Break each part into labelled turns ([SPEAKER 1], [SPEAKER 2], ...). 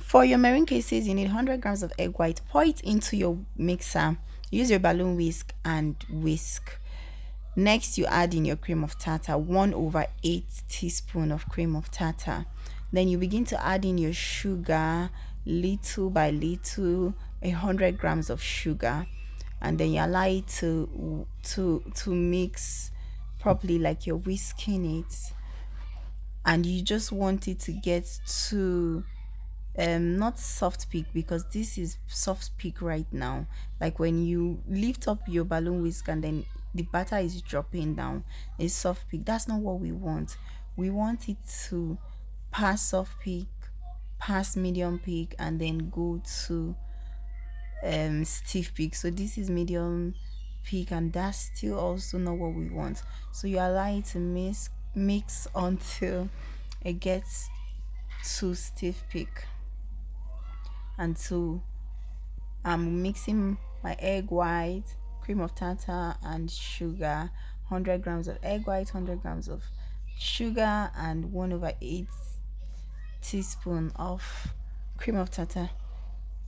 [SPEAKER 1] For your meringue cases, you need 100 grams of egg white. Pour it into your mixer. Use your balloon whisk and whisk. Next, you add in your cream of tartar, 1 over 8 teaspoon of cream of tartar. Then you begin to add in your sugar, little by little, 100 grams of sugar, and then you allow it to mix properly, like you're whisking it, and you just want it to get to not soft peak, because this is soft peak right now. Like when you lift up your balloon whisk and then the batter is dropping down, it's soft peak. That's not what we want. We want it to pass soft peak, pass medium peak, and then go to stiff peak. So this is medium peak, and that's still also not what we want. So you allow it to mix until it gets to stiff peak. And so I'm mixing my egg white, cream of tartar, and sugar. 100 grams of egg white, 100 grams of sugar, and 1 over 8 teaspoon of cream of tartar.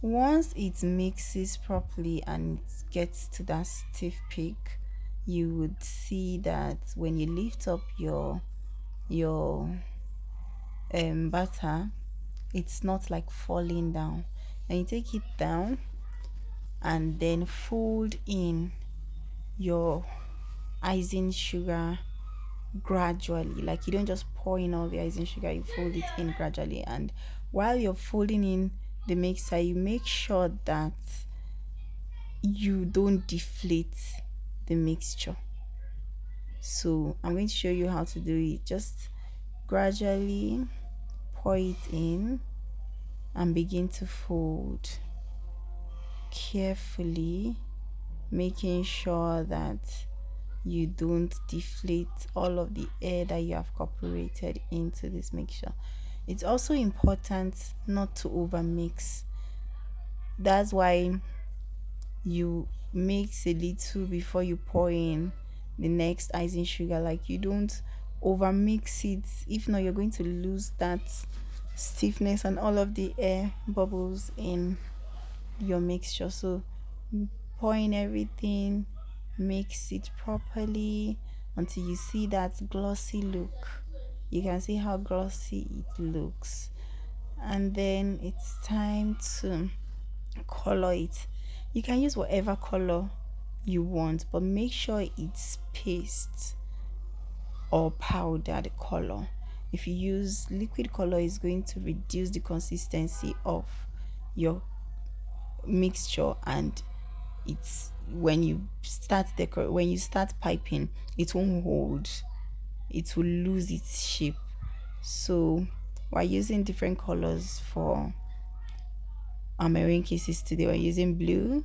[SPEAKER 1] Once it mixes properly and it gets to that stiff peak, you would see that when you lift up your butter, it's not like falling down. And you take it down and then fold in your icing sugar gradually. Like you don't just pour in all the icing sugar, you fold it in gradually. And while you're folding in the mixer, you make sure that you don't deflate the mixture. So I'm going to show you how to do it. Just gradually pour it in and begin to fold carefully, making sure that you don't deflate all of the air that you have incorporated into this mixture. It's also important not to over mix. That's why you mix a little before you pour in the next icing sugar. Like you don't over mix it, if not you're going to lose that stiffness and all of the air bubbles in your mixture. So pour in everything, mix it properly until you see that glossy look. You can see how glossy it looks, and then it's time to color it. You can use whatever color you want, but make sure it's paste or powdered color. If you use liquid color, it's going to reduce the consistency of your mixture, and it's when you start when you start piping, it won't hold, it will lose its shape. So we're using different colors for our meringue kisses today. We're using blue,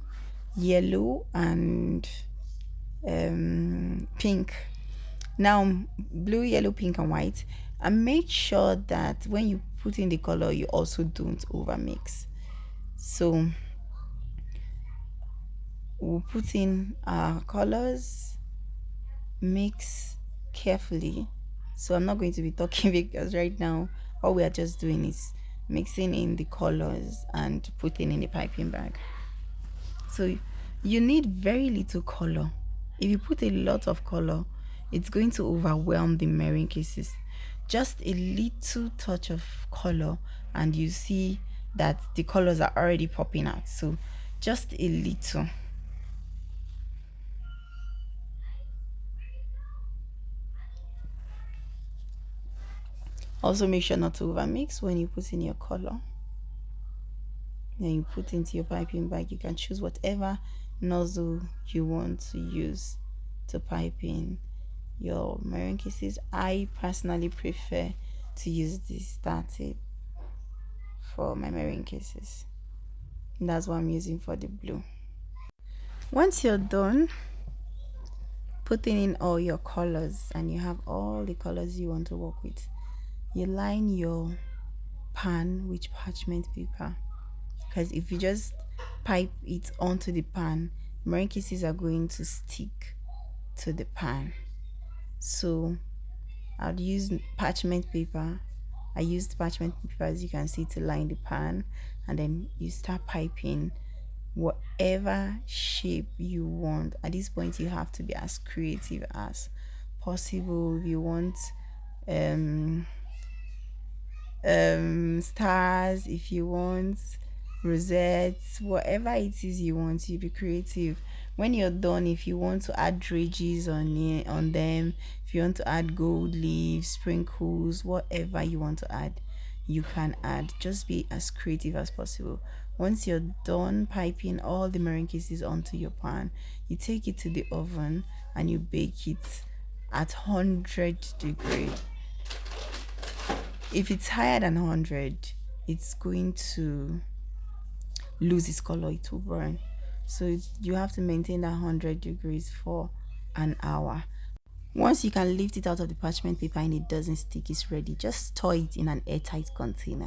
[SPEAKER 1] yellow, and pink. Now blue, yellow, pink, and white. And make sure that when you put in the color, you also don't over mix. So we'll put in our colors, mix carefully. So I'm not going to be talking because right now all we are just doing is mixing in the colors and putting in the piping bag. So you need very little color. If you put a lot of color, it's going to overwhelm the meringue kisses. Just a little touch of color and you see that the colors are already popping out. So just a little. Also make sure not to overmix when you put in your color. Then you put into your piping bag. You can choose whatever nozzle you want to use to pipe in your meringue kisses. I personally prefer to use this started for my meringue kisses. And that's what I'm using for the blue. Once you're done putting in all your colors and you have all the colors you want to work with, you line your pan with parchment paper, because if you just pipe it onto the pan, meringue kisses are going to stick to the pan. So I'd use parchment paper I used parchment paper, as you can see, to line the pan, and then you start piping whatever shape you want. At this point, you have to be as creative as possible. If you want um stars, if you want rosettes, whatever it is you want, you be creative. When you're done, if you want to add dredges on them, if you want to add gold leaves, sprinkles, whatever you want to add, you can add. Just be as creative as possible. Once you're done piping all the meringue kisses onto your pan, you take it to the oven and you bake it at 100 degree. If it's higher than 100, it's going to lose its color, it will burn. So you have to maintain that 100 degrees for an hour. Once you can lift it out of the parchment paper and it doesn't stick, it's ready. Just store it in an airtight container.